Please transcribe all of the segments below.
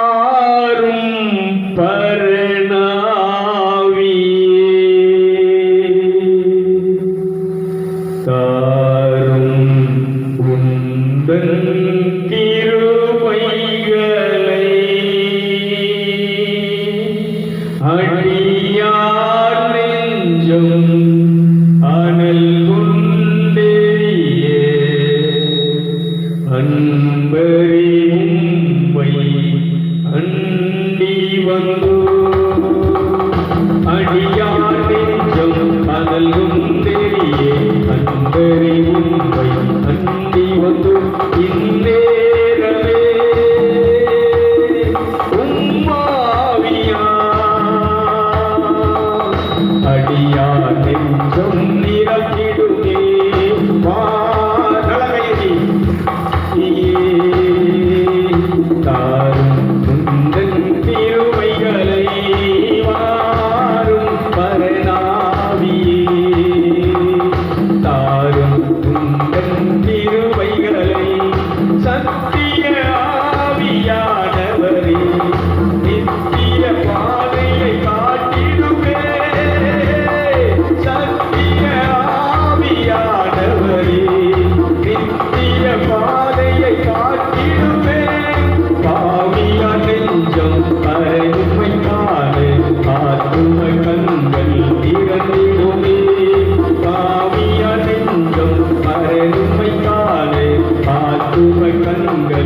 வாரும் பரணாவியே தாரும் உந்தன் கிருபைகளை அடியார் நெஞ்சம் அனல் கொண்டேயே அன்பரே உம்மை அண்டி வந்து அடியார் நெஞ்சம் அனல் கொண்டேயே அன்பரே உம்மை அண்டி வந்து இந்நேரமே உம்மாவியா அடியார் நெஞ்சம் நிரப்பிடுமே தாரும் உந்தன் திருமைகளை வாரும் பரணாவியே தாரும் உந்தன் திருமைகளை சத்திய ஆவியானவரே நித்திய பாதையை காட்டிடுமே சத்திய ஆவியானவரே நித்திய பாதையை காட்டிடுமே பாவியா நெஞ்சம் அருமை காணு ஆத்தும கண்கள் திறந்திடுமே பாவியா நெஞ்சம் அருமை காணு ஆத்தும கண்கள்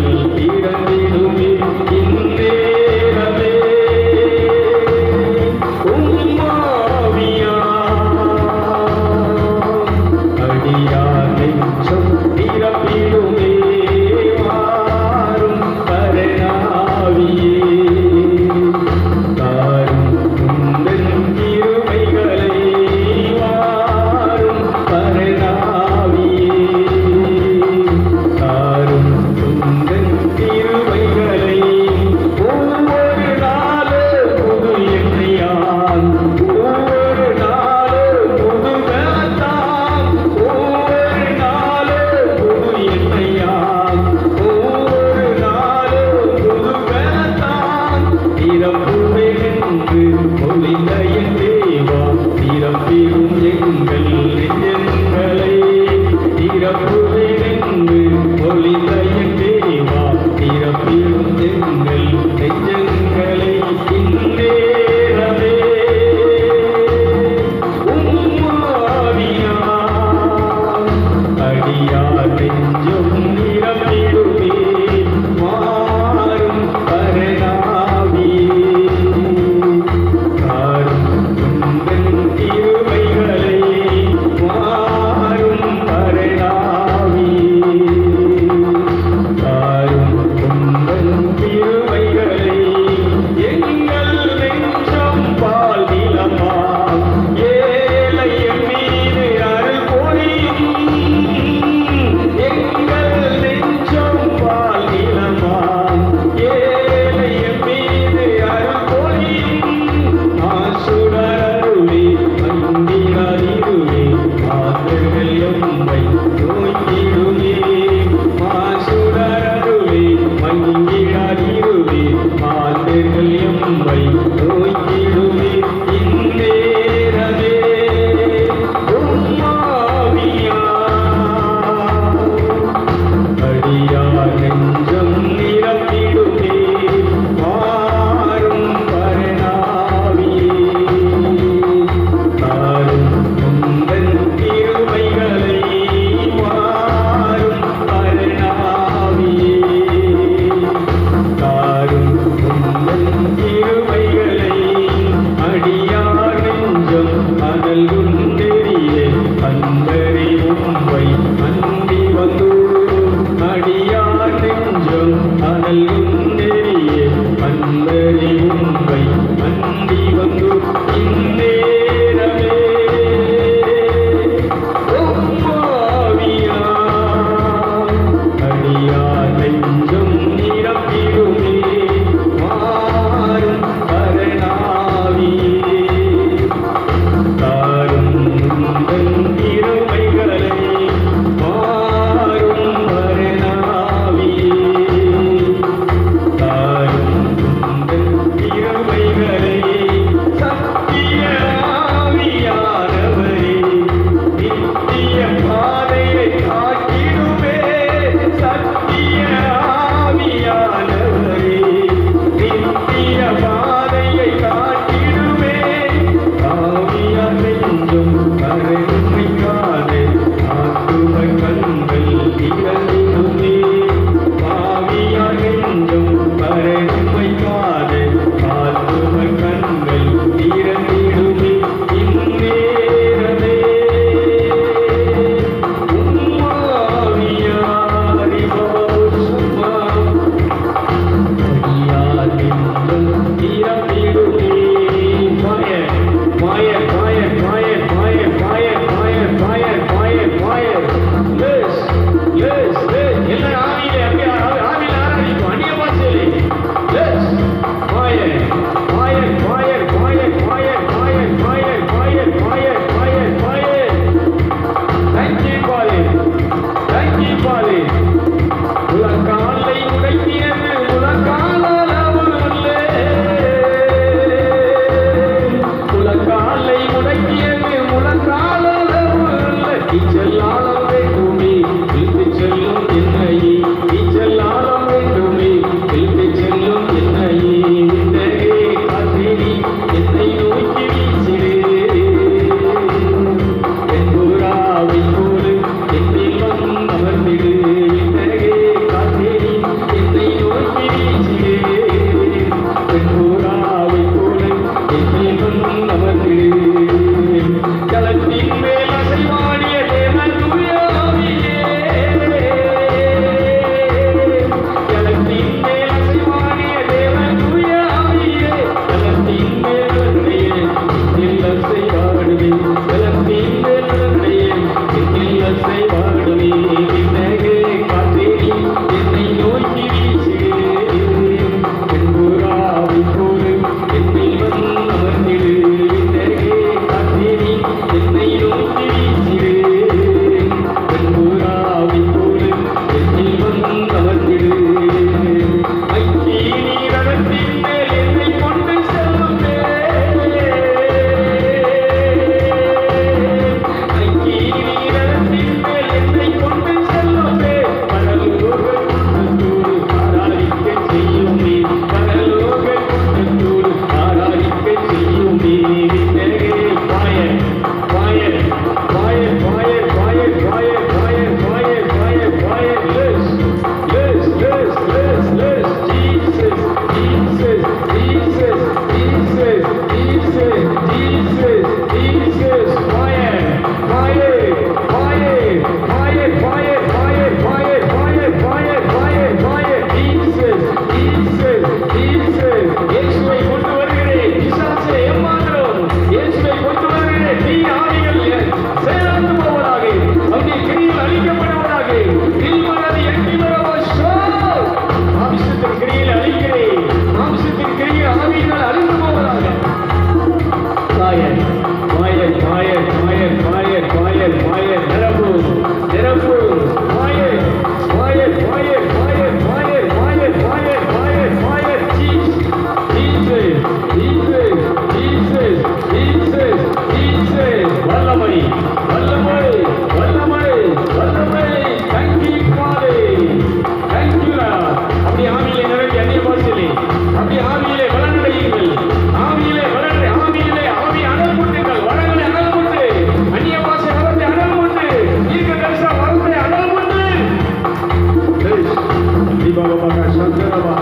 பாபா சந்தரவா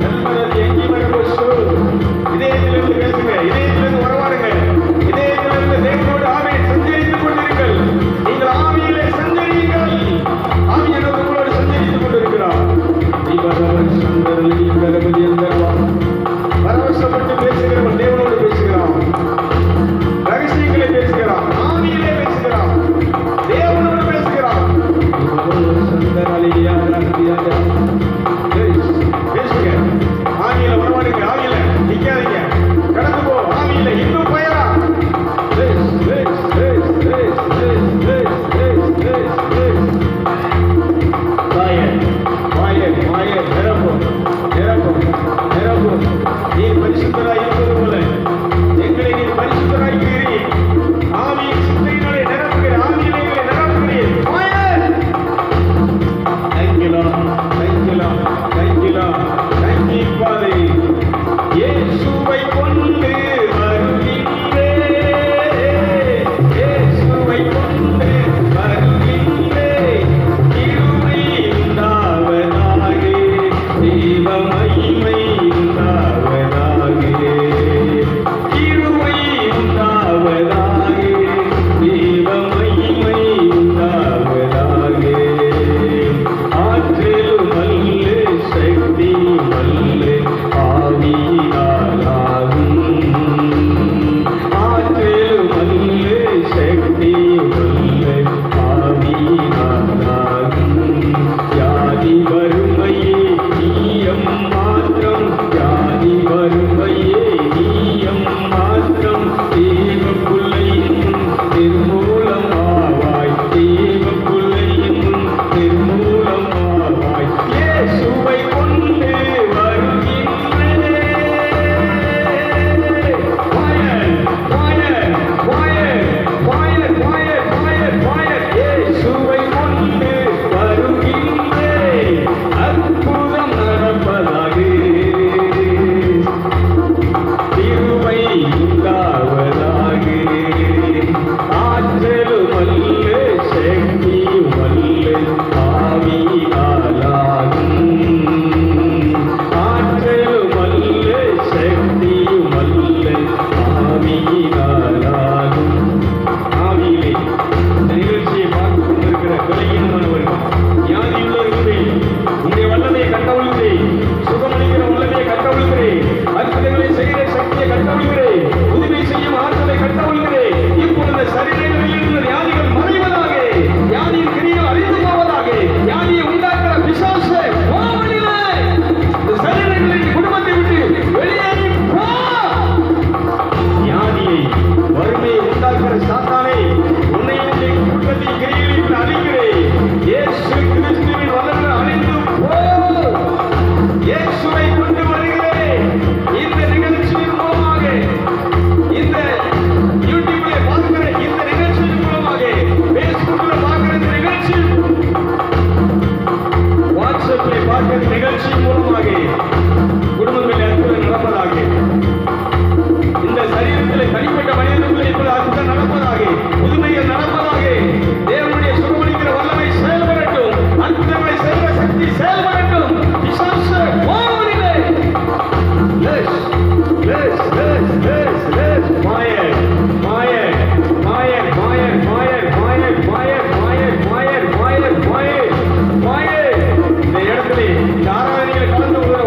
எல்லாரும் எங்கி மரபு இதயத்திலிருந்து பேசுங்க, இதயத்திலிருந்து உறவாடுங்க, இதயத்திலிருந்து தேவனோடு ஆவியை சஞ்சரித்துக் கொண்டிருங்கள். நீங்கள் ஆவியிலே சஞ்சரியுங்கள். ஆவியானவர் உங்களோடு சஞ்சரித்துக் கொண்டிருக்கிறார். பரவசப்பட்டு பேசுகிறவன் தேவனோடு பேசுகிறான், ரகசியங்களை பேசுகிறான், ஆவியிலே பேசுகிறான், தேவனோடு பேசுகிறான். பேசுங்க, ஆவியில உறவாடுங்க, ஆவியில நிக்காதீங்க, கடந்து போ, ஆவியில இன்னும் பயரா. நீ பரிசுத்தராய் இருப்பது போல எங்களை நீ பரிசுத்தராய்க்கிறீர். ஆவியின் சிந்தையினாலே நிரப்புகிறீர், ஆவியிலே நிரப்புகிறீர். இயேசுவை கொண்டு வருகின்றேன், இயேசுவை கொண்டு வருகின்றேன். கிருபை உண்டாவதாக, தேவ மகிமை உண்டாவதாக, கிருபை உண்டாவதாக, தேவ மகிமை உண்டாவதாக. ஆற்றலும் அல்ல, சக்தியும் அல்ல, ஆவியினாலாகும். ஆற்றலும் அல்ல, சக்தியும் அல்ல, ஆவியினாலாகும். வியாதி வறுமையே நீயம் மாத்திரம், வியாதி வறுமையே நீயம் மாத்திரம். தேவ பிள்ளையின் நிர்மூலமாவாய், தேவ பிள்ளையின் நிர்மூலமாவாய். இயேசுவை கொண்டு வருகின்றேன். Fire, fire, fire, fire, fire, fire, fire. இயேசுவை கொண்டு வருகின்றேன். அற்புதம் நடப்பதாக, கிருபை உண்டாவதாக. ஆற்றலும் அல்ல, சக்தியும் அல்ல, ஆவியினாலாகும். ஆற்றலும் அல்ல, சக்தியும் அல்ல, ஆவியினாலாகும். ஆவியிலே இந்த நிகழ்ச்சியை பார்த்துக் கொண்டிருக்கிற விலையினமானவர்கள், ஞானியுள்ளவர்களே, உங்களுடைய வல்லமையை கட்டவிழ்கிறேன், சுகமளிக்கிற வல்லமையை கட்டவிழ்கிறேன், அற்புதங்களை செய்கிற சக்தியை கட்டவிழ்கிறேன், உதவி செய்யும் ஆற்றலை கட்டவிழ்கிறேன். இப்பொழுது சரீரங்களில் இருந்த வியாதிகள் மறைவதாக, வியாதியின் கிரிகள் அறிந்து போவதாக, வியாதியை உண்டாக்குற பிசாசு போவதில்லை. இந்த சரீரங்களின் குடும்பத்தை விட்டு வெளியேறி போ. வியாதியை, வறுமையை உண்டாக்குற சாத்தானை உன்னை குடும்பத்தின் கிரிகளில் அழிக்கிறேன். இயேசு கிறிஸ்துவின் வல்லமை அழிந்து போ. இயேசுவை கொண்டு வருகிறேன். இந்த நிகழ்ச்சியின் மூலமாக, இந்த யூடியூப்ல பார்க்கிற இந்த நிகழ்ச்சியின் மூலமாக, பேஸ்புக்ல பார்க்கிற இந்த நிகழ்ச்சி, வாட்ஸ்அப்ல பார்க்கிற நிகழ்ச்சியின் மூலமாக குடும்பங்களில் அற்புதம் நடப்பதாக. இந்த சரீரத்தில் தனிப்பட்ட மனிதர்களுக்கு இப்போது அற்புதம் நடப்பதாக, புதுமைகள் நடப்பதாக. தேவனுடைய சுகமளிக்கிற வல்லமை செயல்படட்டும், அற்புதங்களை செய்கிற சக்தி செயல்படட்டும். பிசாசு போவதில்லை. Yes, yes, yes, yes, yes. Fire, fire, fire, fire, fire, fire, fire, fire, fire, fire, fire, fire. இந்த இடத்திலே இந்த ஆராதனையில் கலந்து கொள்கிற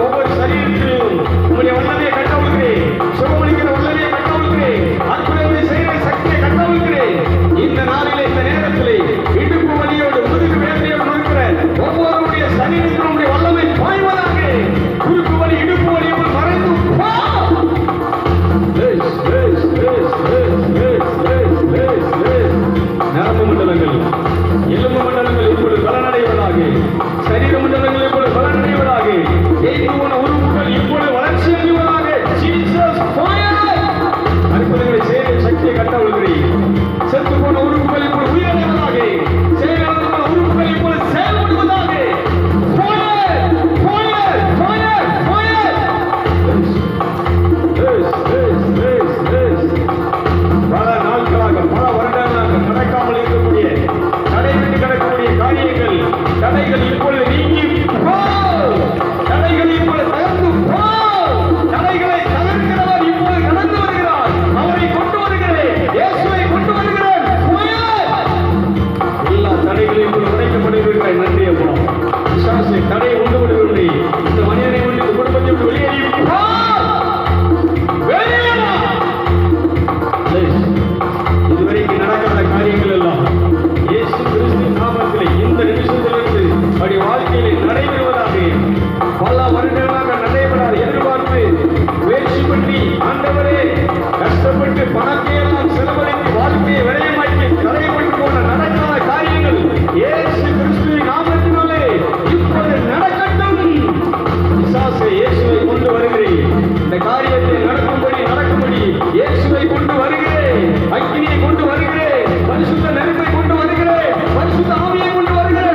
இயேசுவை கொண்டு வருகிறேன். இந்த காரியத்தை நடக்கும்படி இயேசுவை கொண்டு வருகிறேன். அக்கினியை கொண்டு வருகிறேன். பரிசுத்த நெருப்பை கொண்டு வருகிறேன். பரிசுத்த ஆவியை கொண்டு வருகிறேன்.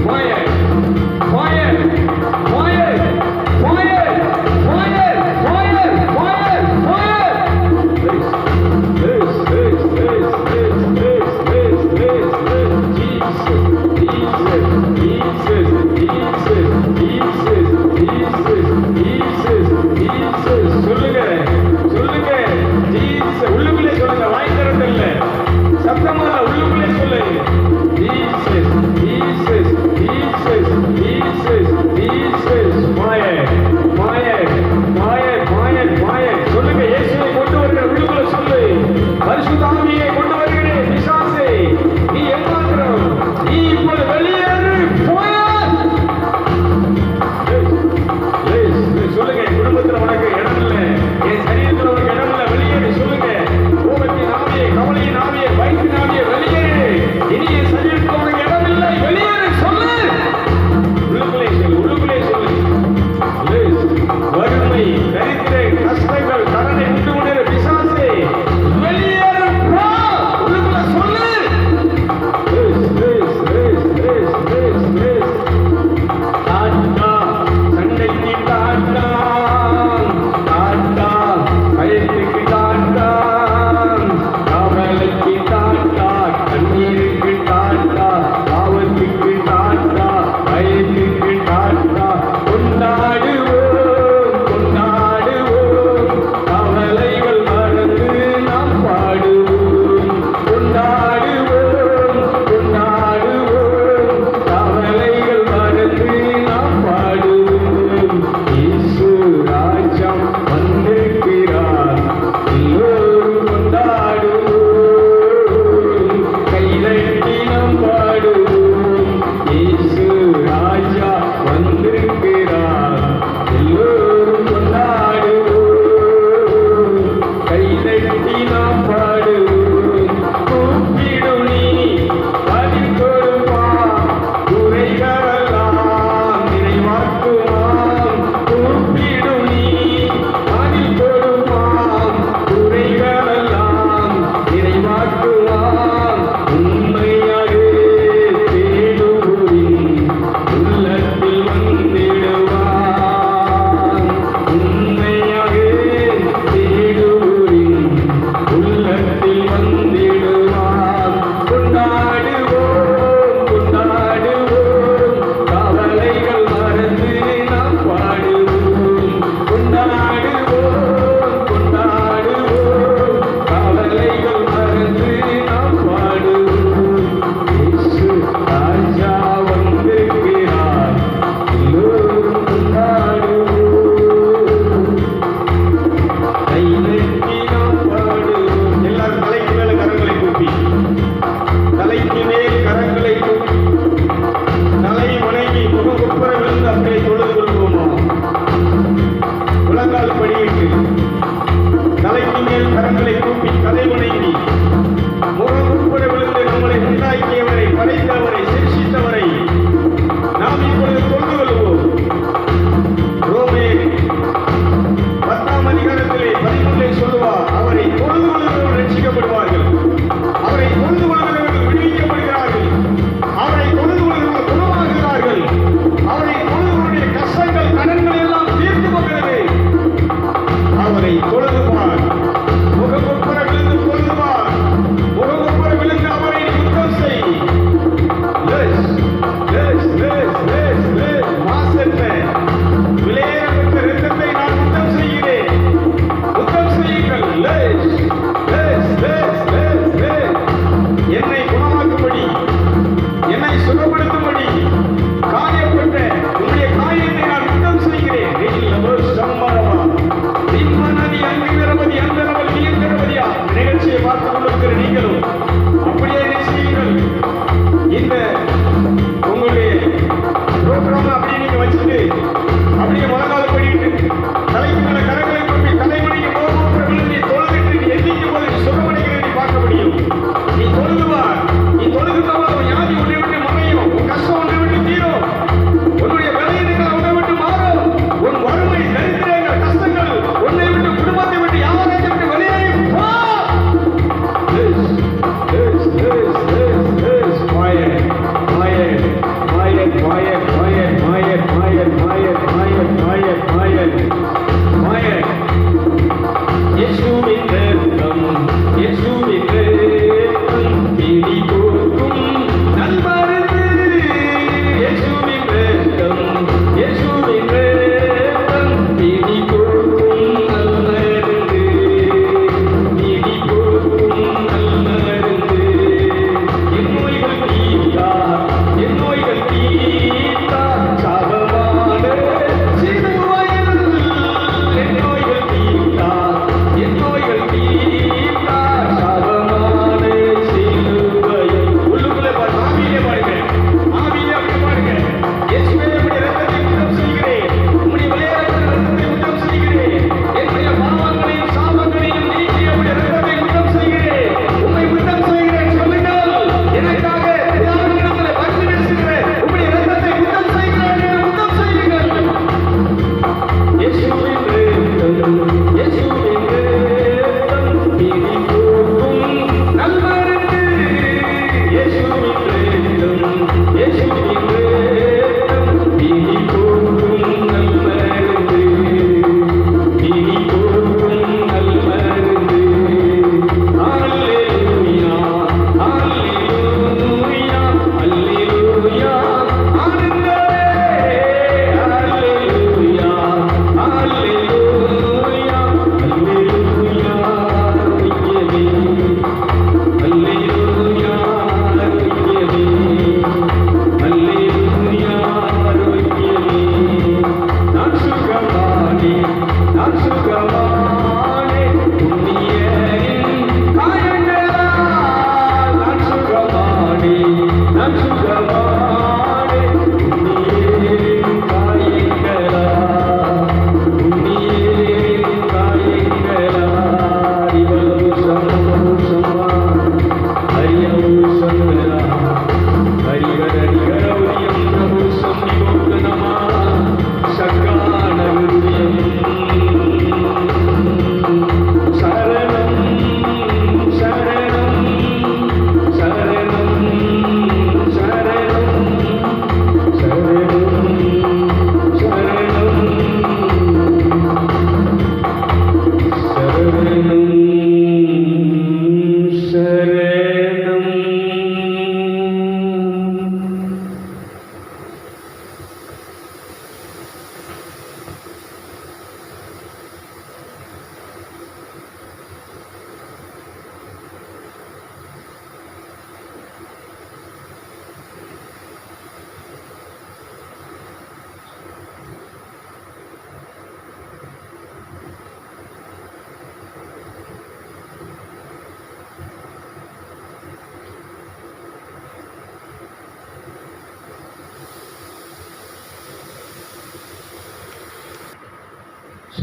Fire! Fire! Fire! Fire! Fire! Fire! Fire! Fire! Jesus!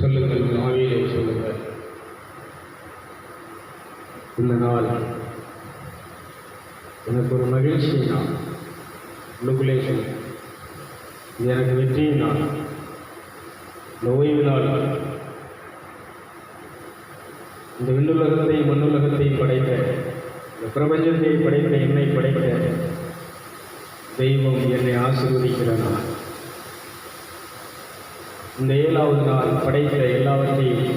சொல்லுங்கள், ஆவியிலே சொல்லுங்கள். இந்த நாள் எனக்கு ஒரு மகிழ்ச்சி நாள். உள்ளுக்குள்ளே சொல்லுங்கள், இது எனக்கு வெற்றியின் நாள், இந்த ஓய்வு நாள். இந்த விண்ணுலகத்தை மண்ணுலகத்தை படைத்த, இந்த பிரபஞ்சத்தை படைத்த, என்னை படைத்த தெய்வம் என்னை ஆசீர்வதிக்கிற நாள். இந்த 7வது நாள் படைத்த எல்லாவற்றையும்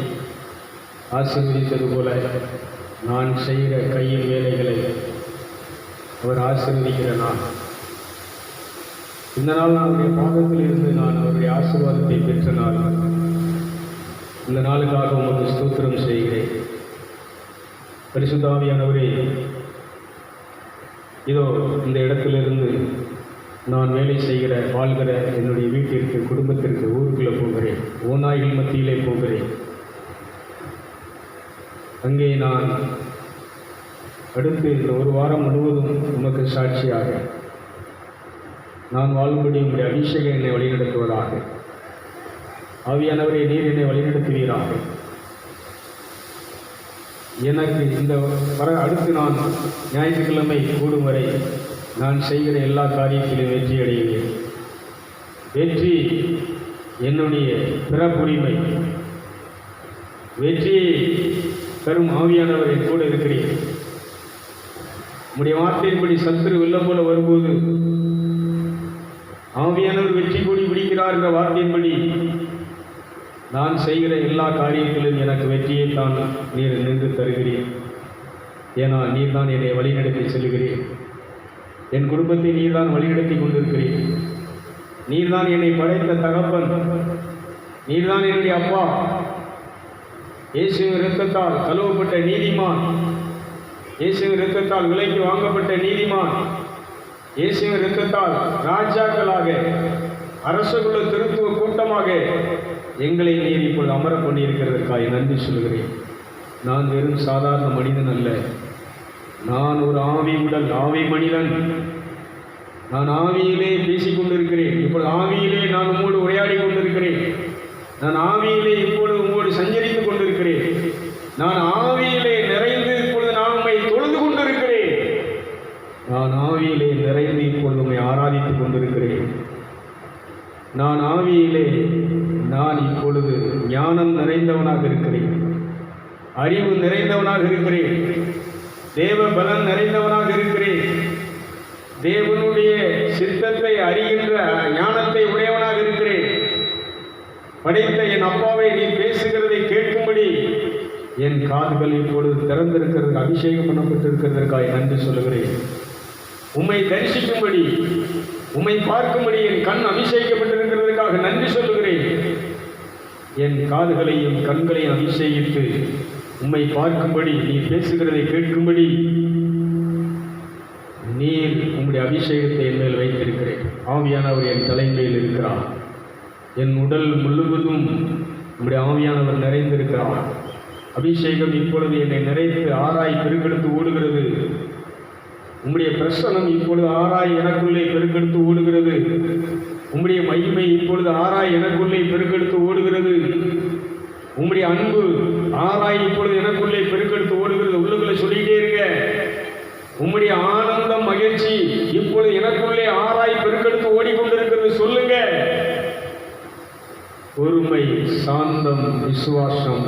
ஆசீர்வதித்தது போல நான் செய்கிற கையின் வேலைகளை அவர் ஆசீர்வதிக்கிற நாள். இந்த நாள் அவருடைய பாதத்தில் இருந்து நான் அவருடைய ஆசீர்வாதத்தை பெற்ற நாள். இந்த நாளுக்காக உங்களுக்கு ஸ்தோத்திரம் செய்கிறேன். பரிசுத்த ஆவியானவரே, இதோ இந்த இடத்திலிருந்து நான் வேலை செய்கிற வாழ்கிற என்னுடைய வீட்டிற்கு, குடும்பத்திற்கு, ஊருக்குள்ளே போகிறேன். ஓநாய்கள் மத்தியிலே போகிறேன். அங்கே நான் அடுத்து இந்த ஒரு வாரம் முழுவதும் உமக்கு சாட்சியாக நான் வாழும்படி உங்களுடைய அபிஷேகம் என்னை வழிநடத்துவதாக. ஆவியானவரே, நீர் என்னை வழிநடத்துவீராக. எனக்கு இந்த அடுத்து நான் ஞாயிற்றுக்கிழமை கூடும் வரை நான் செய்கிற எல்லா காரியத்திலும் வெற்றி அடைகிறேன். வெற்றி என்னுடைய பிறப்புரிமை. வெற்றியை தரும் ஆவியானவர் என் கூட இருக்கிறேன். உம்முடைய வார்த்தையின்படி சத்துரு வெள்ளம் போல வரும்போது ஆவியானவர் வெற்றி கொடி பிடிக்கிறார் என்ற வார்த்தையின்படி நான் செய்கிற எல்லா காரியத்திலும் எனக்கு வெற்றியை தான் நீர் நின்று தருகிறேன். ஏன்னா நீர் தான் என்னை வழிநடத்தி செல்கிறேன். என் குடும்பத்தை நீர் தான் வழிநடத்தி கொண்டிருக்கிறேன். நீர் தான் என்னை படைத்த தகப்பன். நீர் தான் என்னுடைய அப்பா. இயேசுவின் இரத்தத்தால் கழுவப்பட்ட நீதிமான், இயேசுவின் இரத்தத்தால் விலைக்கு வாங்கப்பட்ட நீதிமான், இயேசுவின் இரத்தத்தால் ராஜாக்களாக, அரசுக்குள்ள திருத்துவ கூட்டமாக எங்களை நீர் இப்பொழுது அமர பண்ணியிருக்கிறதற்காக நன்றி சொல்கிறேன். நான் வெறும் சாதாரண மனிதன் அல்ல. நான் ஒரு ஆவி உடல், ஆவி மனிதன். நான் ஆவியிலே பேசிக் கொண்டிருக்கிறேன். இப்பொழுது ஆவியிலே நான் உம்மோடு உரையாடி கொண்டிருக்கிறேன். நான் ஆவியிலே இப்பொழுது உம்மோடு சஞ்சரித்துக் கொண்டிருக்கிறேன். நான் ஆவியிலே நிறைந்து இப்பொழுது நான் உம்மை தொழுது கொண்டிருக்கிறேன். நான் ஆவியிலே நிறைந்து இப்பொழுது உம்மை ஆராதித்துக் கொண்டிருக்கிறேன். நான் ஆவியிலே நான் இப்பொழுது ஞானம் நிறைந்தவனாக இருக்கிறேன். அறிவு நிறைந்தவனாக இருக்கிறேன். தேவ பலன் நிறைந்தவனாக இருக்கிறேன். தேவனுடைய சித்தத்தை அறிகின்ற ஞானத்தை உடையவனாக இருக்கிறேன். படைத்த என் அப்பாவை நீ பேசுகிறதை கேட்கும்படி என் காதுகள் இப்பொழுது திறந்திருக்கிறது, அபிஷேகம் பண்ணப்பட்டிருக்கிறதற்காக நன்றி சொல்லுகிறேன். உம்மை தரிசிக்கும்படி, உம்மை பார்க்கும்படி என் கண் அபிஷேகிக்கப்பட்டிருக்கிறதற்காக நன்றி சொல்லுகிறேன். என் காதுகளையும் கண்களையும் அபிஷேகித்து உம்மை பார்க்கும்படி, நீ பேசுகிறதை கேட்கும்படி நீர் உம்முடைய அபிஷேகத்தை என் மேல் வைத்திருக்கிறேன். ஆவியானவர் என் தலைமையில் இருக்கிறார். என் உடல் முழுவதும் உம்முடைய ஆவியானவர் நிறைந்திருக்கிறார். அபிஷேகம் இப்பொழுது என்னை நிறைத்து ஆராய் பெருக்கெடுத்து ஓடுகிறது. உம்முடைய பிரசனம் இப்பொழுது ஆராய் எனக்குள்ளே பெருக்கெடுத்து ஓடுகிறது. உம்முடைய மகிமை இப்பொழுது ஆராய் எனக்குள்ளே பெருக்கெடுத்து ஓடுகிறது. உம்முடைய அன்பு ஆராய் இப்பொழுது எனக்குள்ளே பெருக்கெடுத்து ஓடுகிறது. உள்ளுக்குள்ளே சொல்லிக்கிட்டே இருங்க. உம்முடைய ஆனந்தம், மகிழ்ச்சி இப்பொழுது எனக்குள்ளே ஆராய் பெருக்கெடுத்து ஓடிக்கொண்டிருக்கிறது. சொல்லுங்க. பொறுமை, சாந்தம், விசுவாசம்,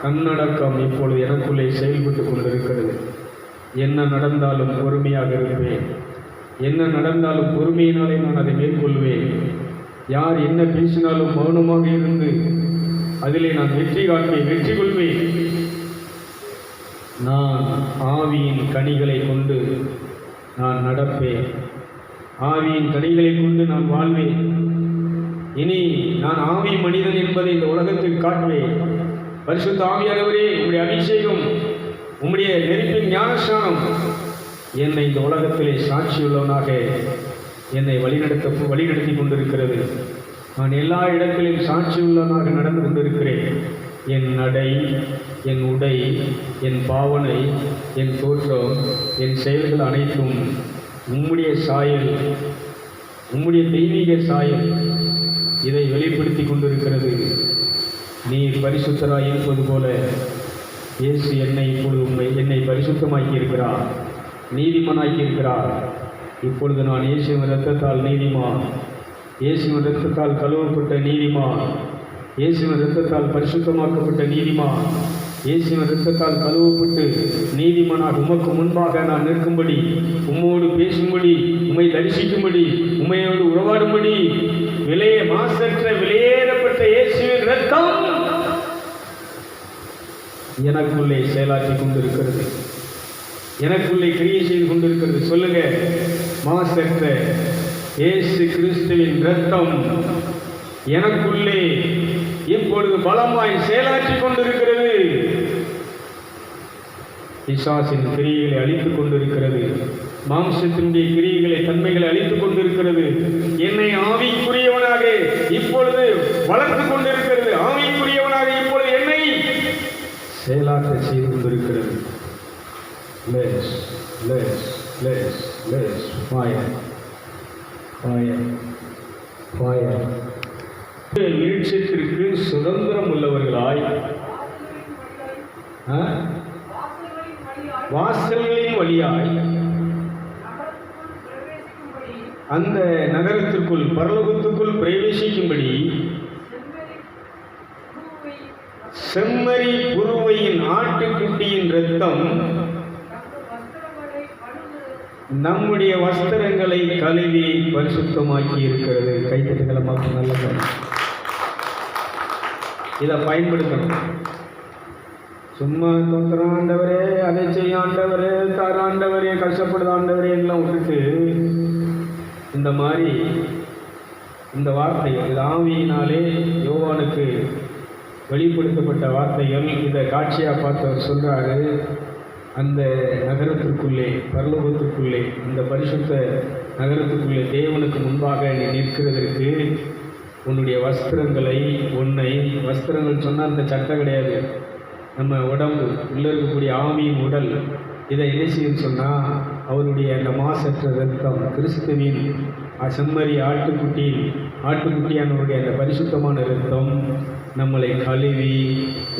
தன்னடக்கம் இப்பொழுது எனக்குள்ளே செயல்பட்டு கொண்டிருக்கிறது. என்ன நடந்தாலும் பொறுமையாக இருப்பேன். என்ன நடந்தாலும் பொறுமையினாலே நான் அதை மேற்கொள்வேன். யார் என்ன பேசினாலும் மௌனமாக இருந்து அதிலே நான் வெற்றி காண்பேன், வெற்றி கொள்வேன். நான் ஆவியின் கனிகளை கொண்டு நான் நடப்பேன். ஆவியின் கனிகளை கொண்டு நான் வாழ்வேன். இனி நான் ஆவி மனிதன் என்பதை இந்த உலகத்தில் காட்டுவேன். பரிசுத்த ஆவியானவரே, உம்முடைய அபிஷேகம், உம்முடைய நெருப்பின் ஞானஸ்நானம் என்னை இந்த உலகத்திலே சாட்சியுள்ளவனாக என்னை வழிநடத்தி கொண்டிருக்கிறது. நான் எல்லா இடத்திலும் சாட்சியுள்ளவனாக நடந்து கொண்டிருக்கிறேன். என் நடை, என் உடை, என் பாவனை, என் தோற்றம், என் செயல்கள் அனைத்தும் உம்முடைய சாயல், உம்முடைய தெய்வீக சாயல் இதை வெளிப்படுத்தி கொண்டிருக்கிறது. நீர் பரிசுத்தராய் இருப்பது போல இயேசு இப்பொழுது என்னை பரிசுத்தமாக்கி இருக்கிறார், நீதிமானாக்கி இருக்கிறார். இப்பொழுது நான் இயேசுவின் இரத்தத்தால் நீதிமான், இயேசுவின் இரத்தத்தால் கழுவப்பட்ட நீதிமான், இயேசுவின் இரத்தத்தால் பரிசுத்தமாக்கப்பட்ட நீதிமான், இயேசுவின் இரத்தத்தால் கழுவப்பட்டு நீதிமானாக உமக்கு முன்பாக நான் நிற்கும்படி, உம்மோடு பேசும்படி, உம்மை தரிசிக்கும்படி, உம்மையோடு உறவாடும்படி மாசற்ற விலையேறப்பட்ட இயேசுவின் இரத்தம் எனக்குள்ளே செயலாற்றி கொண்டிருக்கிறது, எனக்குள்ளே கிரியை செய்து கொண்டிருக்கிறது. சொல்லுங்க, மாசற்ற இயேசு கிறிஸ்துவின் இரத்தம் எனக்குள்ளே இப்பொழுது பலமாய் செயலாற்றி கொண்டிருக்கிறது. பிசாசின் கிரியைகளை அழித்துக் கொண்டிருக்கிறது, மாம்சத்தினுடைய கிரியைகளை தன்மைகளை அழித்துக் கொண்டிருக்கிறது. என்னை ஆவிக்குரியவனாக இப்பொழுது வளர்த்து கொண்டிருக்கிறது, ஆவிக்குரியவனாக இப்பொழுது என்னை செயலாற்ற செய்து கொண்டிருக்கிறது. லெஸ் லெஸ் லெஸ் லெஸ் ஃபயர் ஃபயர் ஃபயர். நிச்சயத்திற்கு சுதந்திரம் உள்ளவர்களாய் வாசல்களின் வழியாய் அந்த நகரத்திற்குள் பரலோகத்துக்குள் பிரவேசிக்கும்படி செம்மறி புருவையின் ஆட்டுக்குட்டியின் இரத்தம் நம்முடைய வஸ்திரங்களை கழுவி பரிசுத்தமாக்கி இருக்கிறது. கைத்தட்டுகளமாக நல்ல இதை பயன்படுத்தணும். சும்மா தொந்தரம் ஆண்டவரே, அதை செய்ய ஆண்டவரே, தர ஆண்டவரே, கஷ்டப்படுத ஆண்டவரே எல்லாம் விட்டுட்டு இந்த மாதிரி இந்த வார்த்தைகள், இது ஆவியினாலே யோவானுக்கு வெளிப்படுத்தப்பட்ட வார்த்தைகள். இதை காட்சியாக பார்த்தவர் சொல்கிறாரு, அந்த நகரத்திற்குள்ளே பரலோகத்திற்குள்ளே இந்த பரிசுத்த நகரத்துக்குள்ளே தேவனுக்கு முன்பாக நீ நிற்கிறதற்கு உன்னுடைய வஸ்திரங்களை, வஸ்திரங்கள் சொன்னால் அந்த சட்டை கிடையாது, நம்ம உடம்பு உள்ளே இருக்கக்கூடிய ஆவியின் உடல், இதை என்ன செய்யுன்னு சொன்னால் அவருடைய அந்த மாசற்ற இரத்தம் கிறிஸ்துவின் செம்மறி ஆட்டுக்குட்டியானவருடைய அந்த பரிசுத்தமான இரத்தம் நம்மளை கழுவி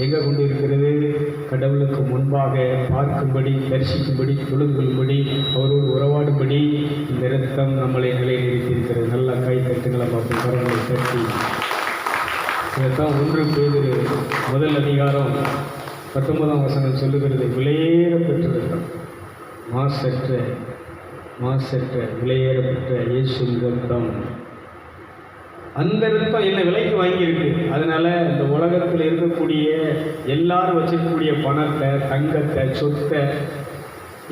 எங்கே கொண்டு இருக்கிறது? கடவுளுக்கு முன்பாக பார்க்கும்படி, தரிசிக்கும்படி, தொழுகும்படி, அவரோடு உறவாடும்படி இந்த இரத்தம் நம்மளை நிலைநிறுத்தியிருக்கிறது. நல்லா கை தட்டுங்களை பார்ப்போம், கரங்களை தட்டி. இதைத்தான் 1 பேதுரு 1 அதிகாரம் 19ஆம் வசனம் சொல்லுகிறது. விலையேற பெற்ற இரத்தம், மாசற்ற விலையேறப்பட்ட இயேசு இரத்தம். அந்த இரத்தம் என்ன விலைக்கு வாங்கியிருக்கு. அதனால இந்த உலகத்தில் இருக்கக்கூடிய எல்லாரும் வச்சிருக்கக்கூடிய பணத்தை, தங்கத்தை, சொத்தை,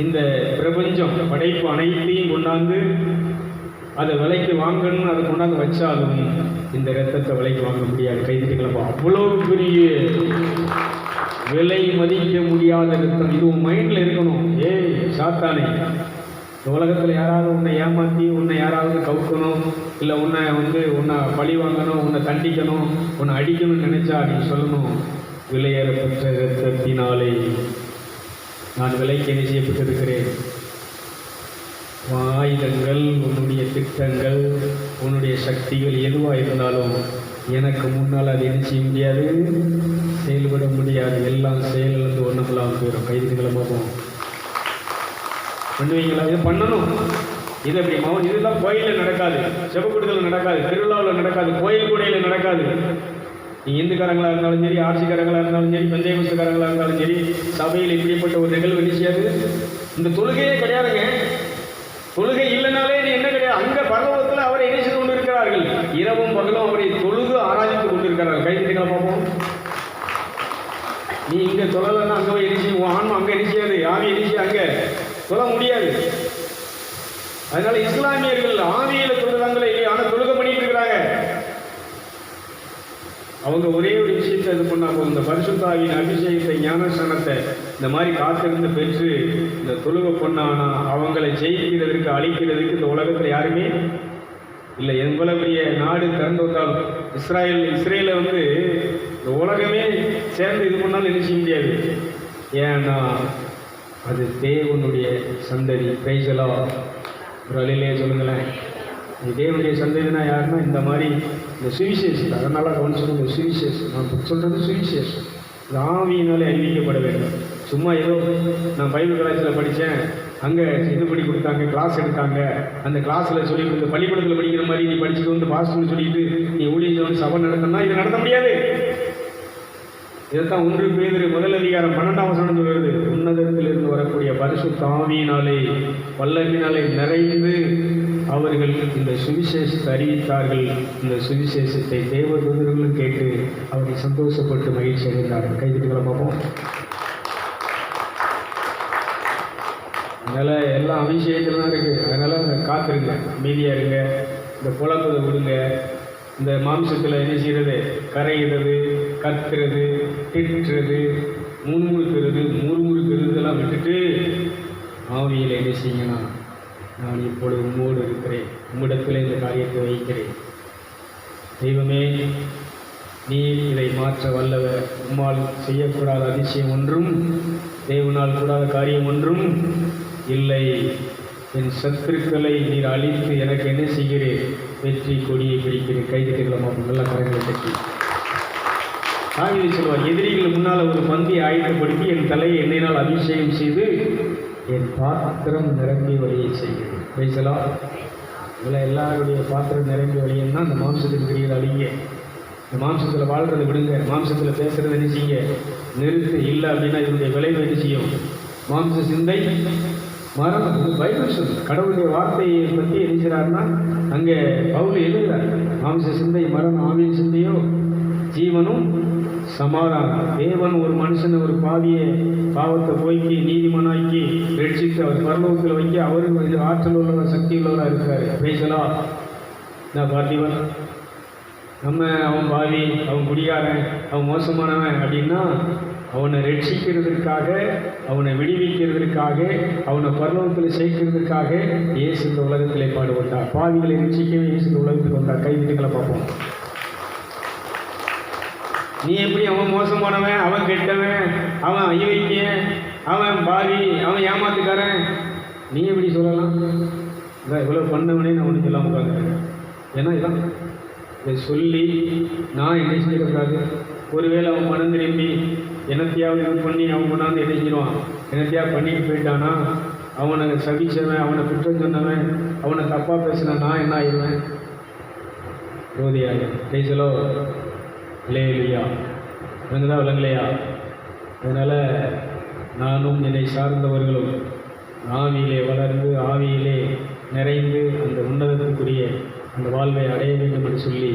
இந்த பிரபஞ்சம் படைப்பு அனைத்தையும் கொண்டாந்து அதை விலைக்கு வாங்கணும்னு அதை கொண்டாந்து வச்சாலும் இந்த இரத்தத்தை விலைக்கு வாங்க முடியாது. கைதிகளப்பா, அவ்வளோ பெரிய விலை மதிக்க முடியாத இரத்தம். இது உன் மைண்டில் இருக்கணும். ஏய் சாத்தானே, இந்த உலகத்தில் யாராவது உன்னை ஏமாற்றி, உன்னை யாராவது கவுக்கணும், இல்லை உன்னை பழி வாங்கணும், உன்னை தண்டிக்கணும், உன்னை அடிக்கணும்னு நினைச்சா நீ சொல்லணும், விலையேறப்பட்ட இரத்தத்தினாலே நான் விலைக்கு என்ன செய்யப்பட்டிருக்கிறேன். ஆயுதங்கள், உன்னுடைய திட்டங்கள், உன்னுடைய சக்திகள் எதுவாக இருந்தாலும் எனக்கு முன்னால் அது என்ன செய்ய முடியாது, செயல்பட முடியாது. எல்லாம் செயலிழந்து ஒன்றுமெல்லாம் போயிடும். கைதுகளை பார்ப்போம். பண்ணுவீங்களா? இது பண்ணணும். இது அப்படி இதெல்லாம் கோயிலில் நடக்காது, செவக்கூடுதலில் நடக்காது, திருவிழாவில் நடக்காது, கோயில் கூடையில் நடக்காது. நீ இந்துக்காரங்களாக இருந்தாலும் சரி, ஆட்சிக்காரங்களாக இருந்தாலும் சரி, பந்தேகஸ்தக்காரங்களாக இருந்தாலும் சரி, சபையில் இப்படிப்பட்ட ஒரு நிகழ்வு நிச்சயாது. இந்த தொழுகையே கிடையாதுங்க. தொழுகை இல்லைனாலே நீ என்ன கிடையாது. அங்கே பரலோகத்தில் அவரை என்ன செய்து கொண்டு இருக்கிறார்கள், இரவும் பகலும் அவரை தொழுது ஆராதித்து கொண்டிருக்கிறார்கள். கைதிகளை பார்ப்போம். நீ இங்கே தொழலைன்னா அங்கே போய் எரிச்சு, உன் ஆன்மா அங்கே எரிச்சியாது, ஆவி எரிச்சு அங்கே சொல்ல முடியாது. அதனால இஸ்லாமியர்கள் ஆவியில தொழுதாங்களே, ஆனால் தொழுக பண்ணிட்டு இருக்கிறாங்க. அவங்க ஒரே ஒரு விஷயத்தை இது பண்ணா போதும், இந்த பரிசுத்த ஆவியின் அபிஷேகத்தை, ஞானஸ்நானத்தை இந்த மாதிரி காத்திருந்து பெற்று இந்த தொழுக பொண்ணானா அவங்களை ஜெயிக்கிறதுக்கு, அழிக்கிறதுக்கு இந்த உலகத்தில் யாருமே இல்லை. எவ்வளவு பெரிய நாடு திறந்து வந்தாலும் இஸ்ரேலை இந்த உலகமே சேர்ந்து இது பண்ணாலும் என்ன செய்ய முடியாது. ஏன்னா அது தேவனுடைய சந்ததி. பிரைஸலா ஒரு அழிலே சொல்லுங்களேன். தேவனுடைய சந்ததினா யாருன்னா இந்த மாதிரி இந்த சுவிசேஷம், அதனால கவனிச்சு இந்த சுவிசேஷம் நான் சொல்கிறது சுவிசேஷம் இது ஆவியினாலே அறிவிக்கப்பட வேண்டும். சும்மா ஏதோ நான் பைபிள் காலேஜில் படித்தேன், அங்கே இது பண்ணி கொடுத்தாங்க, கிளாஸ் எடுத்தாங்க, அந்த கிளாஸில் சொல்லி கொடுத்து பள்ளிக்கூடத்தில் படிக்கிற மாதிரி நீ படிச்சுட்டு வந்து பாஸ்டர்னு சொல்லிட்டு நீ ஊழியர் வந்து சபை நடத்தணும்னா இது நடத்த முடியாது. இதைத்தான் 1 பேதுரு 1:12 சொல்கிறது, உன்னதத்திலிருந்து வரக்கூடிய பரிசுத்த ஆவியினாலே வல்லமையினாலே நிறைந்து அவர்கள் இந்த சுவிசேஷத்தை அறிவித்தார்கள். இந்த சுவிசேஷத்தை தேவதூதர்களும் கேட்டு அவர்கள் சந்தோஷப்பட்டு மகிழ்ச்சி அடைந்தார்கள். கைதிகளை பார்ப்போம். அதனால் எல்லாம் அபிஷேகத்தில் தான் இருக்குது. அதனால் காத்துருங்க, அமைதியாக இருங்க, இந்த புலம்பதை விடுங்க. இந்த மாம்சத்தில் என்ன செய்கிறது, கரையிறது, கத்துறது, திட்டுறது, முன்முறுக்கிறது, முறுமுறுக்கிறதுலாம் விட்டுட்டு ஆவியில் என்ன செய்யுங்கன்னா, நான் இப்பொழுது உம்மோடு இருக்கிறேன், உம்மிடத்தில் இந்த காரியத்தை வைக்கிறேன். தெய்வமே, நீ இதை மாற்ற வல்லவர். உம்மால் செய்யக்கூடாத அதிசயம் ஒன்றும், தேவனால் கூடாத காரியம் ஒன்றும் இல்லை. என் சத்துருக்களை நீர் அழித்து எனக்கு என்ன செய்கிறேன், வெற்றி கொடியை பிடிக்கிறேன். கைதிகளமா நல்ல கரங்களை கட்டி ஆகிய சொல்வார், எதிரிகள் முன்னால் ஒரு பந்தியை ஆயத்தப்படுத்தி என் தலையை எண்ணெயினால் அபிஷேகம் செய்து என் பாத்திரம் நிரம்பி வழியை செய்கிறேன். பேசலாம் இல்லை, எல்லாருடைய பாத்திரம் நிரம்பி வழியன்னா அந்த மாம்சத்துக்கு தெரிகிற அழிங்க. இந்த மாம்சத்தில் வாழ்கிறத விடுங்க, மாம்சத்தில் பேசுகிறத என்ன செய்யுங்க, நிறுத்து. இல்லை அப்படின்னா இதனுடைய விளைவு என்ன செய்யும், மாம்ச சிந்தை மரணம். பைபிள் சொல்லு, கடவுளுடைய வார்த்தையை பற்றி எழுதுகிறார்னா அங்கே பவுல் எழுதுகிறார், மாம்ச சிந்தை மரணம், ஆவியின் சிந்தையோ ஜீவனும் சமாதானம். தேவன் ஒரு மனுஷனை, ஒரு பாவத்தை போய்க்கு நீதிமனாக்கி ரட்சித்து அவர் பரலோகத்தில் வைக்க அவருக்கு ஆற்றல் உள்ளவர், சக்தி உள்ளவராக இருக்கிறார். பேசலாம். நான் பார்த்திவன் அவன் பாவி, அவன் குடிகாரன், அவன் மோசமானவன் அப்படின்னா அவனை ரட்சிக்கிறதுக்காக, அவனை விடுவிக்கிறதுக்காக, அவனை பரலோகத்தில் சேர்க்கிறதுக்காக இயேசு இந்த உலகத்திலே பாடுபட்டார். பாவிகளை ரட்சிக்கவே இயேசு இந்த உலகத்துக்கு வந்தார். கைவிட்டுகளை பார்ப்போம். நீ எப்படி அவன் மோசமானவன், அவன் கெட்டவன், அவன் அயோக்கியன், அவன் பாவி, அவன் ஏமாத்துக்காரன், நீ எப்படி சொல்லலாம்? இவ்வளோ பண்ணவனே நான் ஒன்று சொல்லாமல் உட்காந்துருக்கேன். ஏன்னா இதான் இதை சொல்லி நான் என்ன செய்யக்கூடாது. ஒருவேளை அவன் மனம் திரும்பி என்னத்தையாவது இது பண்ணி அவன் கொண்டாந்து என்ன செஞ்சிடுவான், என்னத்தையாவது பண்ணிட்டு போயிட்டானா, அவனை சபிச்சவன், அவனை குற்றம் சொன்னவன், அவனை தப்பாக பேசினா நான் என்ன ஆயிடுவேன், ரோதியாக பேசலோ இல்லையா, இவங்கதான் விளங்கலையா? அதனால் நானும் என்னை சார்ந்தவர்களும் ஆவியிலே வளர்ந்து ஆவியிலே நிறைந்து அந்த உன்னதத்துக்குரிய அந்த வாழ்வை அடைய வேண்டும் என்று சொல்லி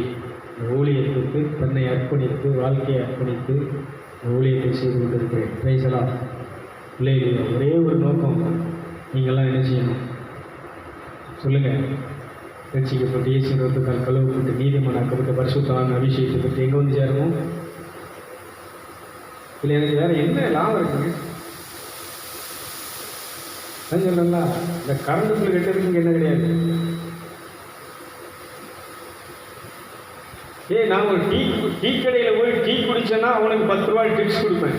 ஊழியத்துக்கு தன்னை அர்ப்பணித்து, வாழ்க்கையை அர்ப்பணித்து ஊழியத்தை செய்து கொண்டிருக்கிறேன். பேசலாம் இல்லையா? ஒரே ஒரு நோக்கம், நீங்கள்லாம் என்ன செய்யணும் சொல்லுங்கள். ரட்சிக்கப்பட்டு இயேசுக்கால் கழுவப்பட்டு நீதிமனாக்கப்பட்ட பரிசுத்தமான அபிஷேகத்தை பற்றி எங்கே வந்து சேரணும்? இல்லை எனக்கு வேறு என்ன லாபம் இருக்குங்க? சொல்லலா, இந்த கரண்டுக்குள்ள கெட்டதுக்கு என்ன கிடையாது. நான் ஒரு டீ கடையில் போய் டீ குடிச்சேன்னா அவனுக்கு 10 ரூபாய் டிப்ஸ் கொடுப்பேன்.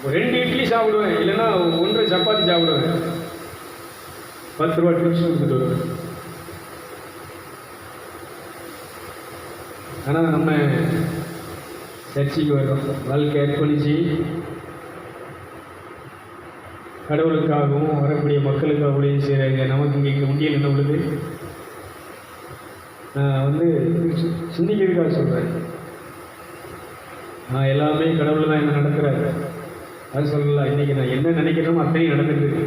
ஒரு 2 இட்லி சாப்பிடுவேன், இல்லைன்னா 1 சப்பாத்தி சாப்பிடுவேன், 10 ரூபாய் டிப்ஸ் கொடுத்துட்டு வருவேன். ஆனால் நம்ம சர்ச்சைக்கு வர்றோம், வாழ்க்கை அர்ப்பணிச்சு கடவுளுக்காகவும் வரக்கூடிய மக்களுக்காக ஊழியம் செய்கிறாங்க. நமக்கு இங்கே உண்டியல் என்ன உள்ளது? நான் சிந்திக்கிறதுக்காக சொல்கிறேன். நான் எல்லாமே கடவுள் தான் என்ன நடக்கிறாரு அது சொல்லலாம். இன்றைக்கி நான் என்ன நினைக்கிறேனோ அத்தனையும் நடந்துருக்கு.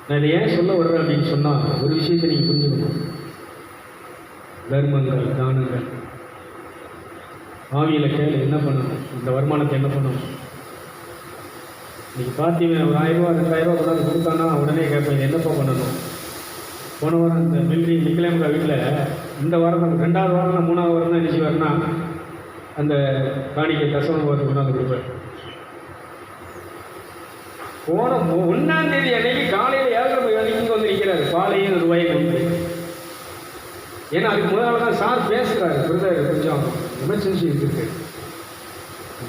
நான் இதை ஏன் சொல்ல வர்றேன் அப்படின்னு சொன்னால், ஒரு விஷயத்தை நீங்கள் புரிஞ்சுக்கணும். தர்மங்கள், தானங்கள், ஆவியில் கேளு என்ன பண்ணணும், இந்த வருமானத்தை என்ன பண்ணணும். இன்றைக்கி பார்த்தீங்கன்னா ஒரு 1000 ரூபா 2000 ரூபா கொண்டாந்து கொடுத்தானா உடனே கேட்பேன், என்னப்பா பண்ணணும். போன வாரம் இந்த மில்ட்ரி நிக்கலேமுக்கா வீட்டில் இந்த வாரம் தான் 2வது வாரம் தான் 3வது வாரம் தான் நினச்சி வரனா அந்த காணிக்கை தசவன போகிறது கொண்டாந்து கொடுப்பேன். போன 1ஆம் தேதி அன்னைக்கு காலையில் 7:30 மணிக்கு வந்து நிற்கிறாரு, பாலையும் ரூபாயை கொடுத்து. ஏன்னா அதுக்கு முதல்ல தான் சார் பேசுகிறாரு, பிரதர் கொஞ்சம் எமர்ஜென்சி இருக்குது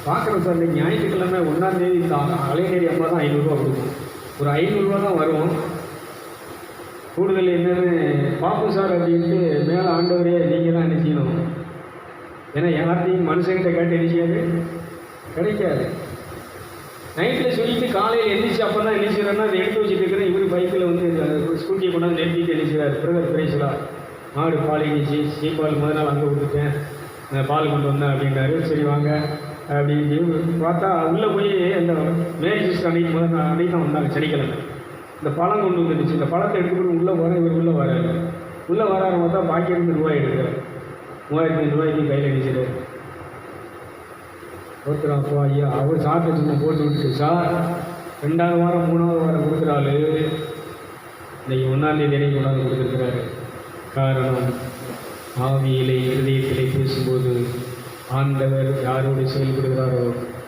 பார்க்குறேன் சார். இன்றைக்கி ஞாயிற்றுக்கிழமை 1ஆம் தேதி இந்த அலைநேரி அம்மா தான் 500 ரூபா கொடுக்கும். ஒரு 500 ரூபா தான் வரும். கூடுதல் என்னன்னு பார்ப்போம் சார் அப்படின்ட்டு மேலே ஆண்டவரே நீங்கள் தான் என்ன செய்யணும். ஏன்னா யார்த்தையும் மனுஷங்கிட்ட கேட்டு என்ன செய்யாது, கிடைக்காது. நைட்டில் சொல்லிட்டு காலையில் எந்திரிச்சு அப்போ தான் என்ன செய்கிறேன்னா அதை எடுத்து வச்சுட்டு இருக்கிறேன். இவர் பைக்கில் வந்து ஸ்கூட்டியை கொண்டாந்து நிறுத்திட்டு என்ன செய்கிறார், பிரதர் பிரைஸ்லாம் மாடு பால் இனிச்சு சீப்பால் முதல் நாள் அங்கே கொடுத்துட்டேன், பால் கொண்டு வந்தேன் அப்படின்னாரு. சரி வாங்க அப்படின்னு பார்த்தா உள்ளே போய் அந்த மேரேஜ் அன்னைக்கு முதல் நாள் அன்னைக்கு தான் வந்தாங்க சனிக்கிழமை. இந்த பழம் கொண்டு வந்துடுச்சு. இந்த பழத்தை எடுத்துக்கிட்டு உள்ளே போகிறேன். இவர் உள்ளே வராரு. உள்ளே வராரு பார்த்தா பாக்கி இருந்து ரூபாய் எடுக்கிறார். 3000 ரூபாய்க்கு கையில் அடிச்சிடார். ஒருத்தர் அப்போ ஐயா அவர் சாப்பிட்டு சும்மா போட்டு விட்டுட்டு சார் 2வது வாரம் 3வது வாரம் கொடுக்குறாள், இன்றைக்கி 1ஆம் தேதி கொண்டாந்து கொடுத்துருக்கிறாரு. காரணம் ஆவியிலே இருதயத்திலே பேசும்போது ஆண்டவர் யாரோடு செயல்படுகிறாரோ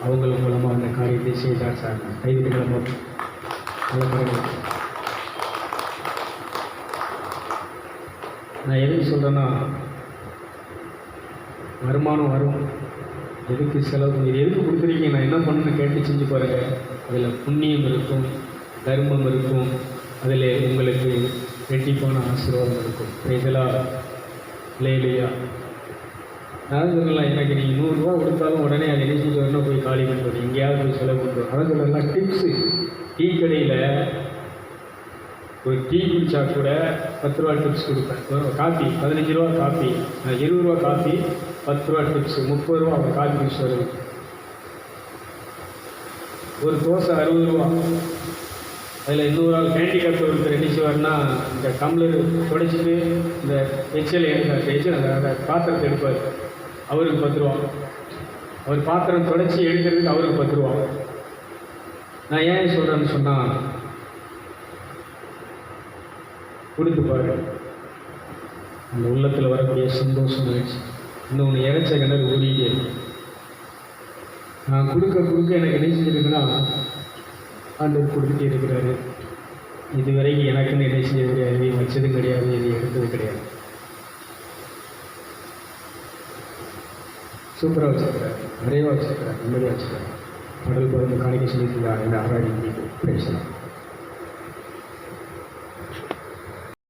அவங்கள மூலமாக அந்த காரியத்தை செய்தார் சார். கைவிட்டுக்கிழமை நான் எதுக்கு சொல்கிறேன்னா, வருமானம் வரும், எதுக்கு செலவு, இது எதுக்கு கொடுக்குறீங்க, நான் என்ன பண்ணணும்னு கேட்டு செஞ்சு பாருங்கள். அதில் புண்ணியம் இருக்கும், தர்மம் இருக்கும், அதில் உங்களுக்கு ரெட்டிப்பான ஆசீர்வாதம் இருக்கும். இதெல்லாம் இல்லையா நான் சொல்லலாம். எனக்கு நீங்கள் 100 ரூபா கொடுத்தாலும் உடனே அதை என்ன செஞ்சு வரணும், போய் காலி பண்ணுறது, எங்கேயாவது போய் செலவு பண்ணுறோம். அதை சொல்லலாம். டிப்ஸு, டீ கடையில் ஒரு டீ குடித்தா கூட 10 ரூபா டிப்ஸ் கொடுப்பேன். காப்பி 15 ரூபா காப்பி, 20 ரூபா காப்பி, 10 ரூபா டிப்ஸு, 30 ரூபா அவங்க காப்பி டிப்ஸ் வருது. ஒரு தோசை 60 ரூபா. அதில் இன்னொரு ஆள் ஹேண்டிகேப்ட் ஒருத்தர் என்ன செய்வார்னா, இந்த டம்ளர் துடைச்சிட்டு இந்த எச்சல் அந்த பாத்திரத்தை எடுப்பார், அவருக்கு 10 ரூபா. அவர் பாத்திரம் துடைச்சி எடுக்கிறதுக்கு அவருக்கு 10 ரூபா. நான் ஏன் சொல்கிறேன்னு சொன்னால், கொடுத்து பாருங்க, அந்த உள்ளத்தில் வரக்கூடிய சந்தோஷம் ஆயிடுச்சு. இன்னொன்று இறைச்ச கிணறு ஓடிட்டே நான் கொடுக்க எனக்கு என்ன செஞ்சுருக்குன்னா ஆண்டவர் கொடுத்துட்டே இருக்கிறாரு. இதுவரைக்கும் எனக்குன்னு என்ன செய்ய கிடையாது, எதையும் வச்சதும் கிடையாது, எதையும் எடுத்தது கிடையாது. சூப்பராக வச்சுருக்கிறார், நிறைவாக வச்சுருக்கிறார், நிம்மதியாக வச்சுருக்கிறார். கடல் பிறந்து காணிக்க சொல்லியிருக்கிறார். இந்த ஆராய்ச்சி பேசலாம்.